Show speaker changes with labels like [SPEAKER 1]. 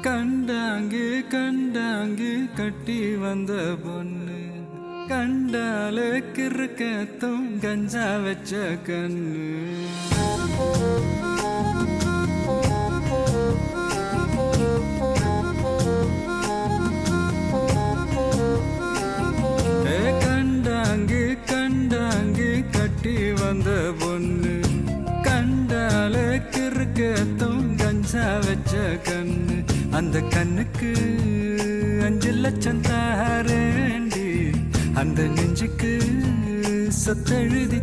[SPEAKER 1] கண்டாங்கு கண்டாங்கு கட்டி வந்த பொண்ணு கண்டால கிறுக்கத்தும் கஞ்சா வச்ச கண்ணு கண்டாங்கு கண்டாங்கு கட்டி வந்த பொண்ணு கண்டால கிறுக்கத்தும் கஞ்சா வச்ச கண்ணு அந்த கண்ணுக்கு 5 லட்சம் தாரேண்டி அந்த நெஞ்சுக்கு சொத்தெழுதி